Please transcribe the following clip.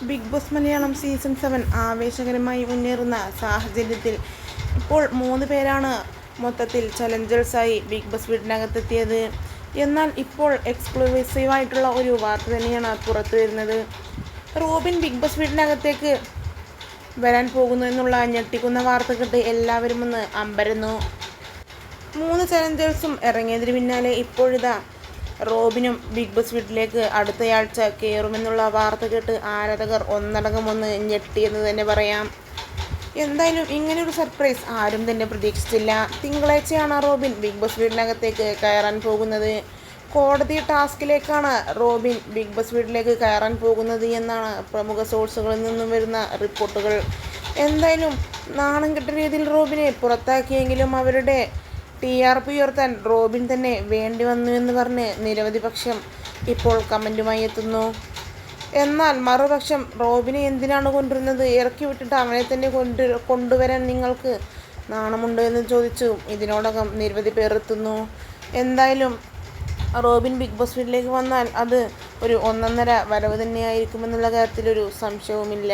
Big boss Malayalam season 7 ആവേശകരമായി മുന്നേറുന്ന സാഹചര്യത്തിൽ ഇപ്പോൾ 3 പേരാണ് മൊത്തത്തിൽ ചലഞ്ചേഴ്സായി ബിഗ് ബോസ് വീടിനകത്തെത്തിയത്. എന്നാൽ ഇപ്പോൾ എക്സ്ക്ലൂസീവായിട്ടുള്ള ഒരു വാർത്ത തന്നെയാണ് പുറത്തു വരുന്നത്. റോബിൻ ബിഗ് ബോസ് വീടിനകത്തേക്ക് വരാൻ പോകുന്നു എന്നുള്ള ഞെട്ടിക്കുന്ന വാർത്ത കേട്ട് എല്ലാവരും ഒന്ന് അമ്പരന്നു. 3 ചലഞ്ചേഴ്സും ഇറങ്ങിയതിന് പിന്നാലെ ഇപ്പോഴിതാ റോബിനും ബിഗ് ബോസ് വീട്ടിലേക്ക് അടുത്തയാഴ്ച കയറുമെന്നുള്ള വാർത്ത കേട്ട് ആരാധകർ ഒന്നടങ്കം ഒന്ന് ഞെട്ടിയെന്ന് തന്നെ പറയാം. എന്തായാലും ഇങ്ങനെയൊരു സർപ്രൈസ് ആരും തന്നെ പ്രതീക്ഷിച്ചില്ല. തിങ്കളാഴ്ചയാണ് റോബിൻ ബിഗ് ബോസ് വീടിനകത്തേക്ക് കയറാൻ പോകുന്നത്. കോടതി ടാസ്കിലേക്കാണ് റോബിൻ ബിഗ് ബോസ് വീട്ടിലേക്ക് കയറാൻ പോകുന്നത് എന്നാണ് പ്രമുഖ സോഴ്സുകളിൽ നിന്നും വരുന്ന റിപ്പോർട്ടുകൾ. എന്തായാലും നാണം കെട്ട രീതിയിൽ റോബിനെ പുറത്താക്കിയെങ്കിലും അവരുടെ TRP ഉയർത്താൻ റോബിൻ തന്നെ വേണ്ടി വന്നു എന്ന് പറഞ്ഞ് നിരവധി പക്ഷം ഇപ്പോൾ കമൻറ്റുമായി എത്തുന്നു. എന്നാൽ മറുപക്ഷം റോബിനെ എന്തിനാണ് കൊണ്ടുവരുന്നത്, ഇറക്കി വിട്ടിട്ട് അവനെ തന്നെ കൊണ്ടുവരാൻ നിങ്ങൾക്ക് നാണമുണ്ട് എന്ന് ചോദിച്ചു ഇതിനോടകം നിരവധി പേർ എത്തുന്നു. എന്തായാലും റോബിൻ ബിഗ് ബോസ് വീട്ടിലേക്ക് വന്നാൽ അത് ഒരു ഒന്നൊന്നര വരവ് തന്നെയായിരിക്കുമെന്നുള്ള കാര്യത്തിലൊരു സംശയവുമില്ല.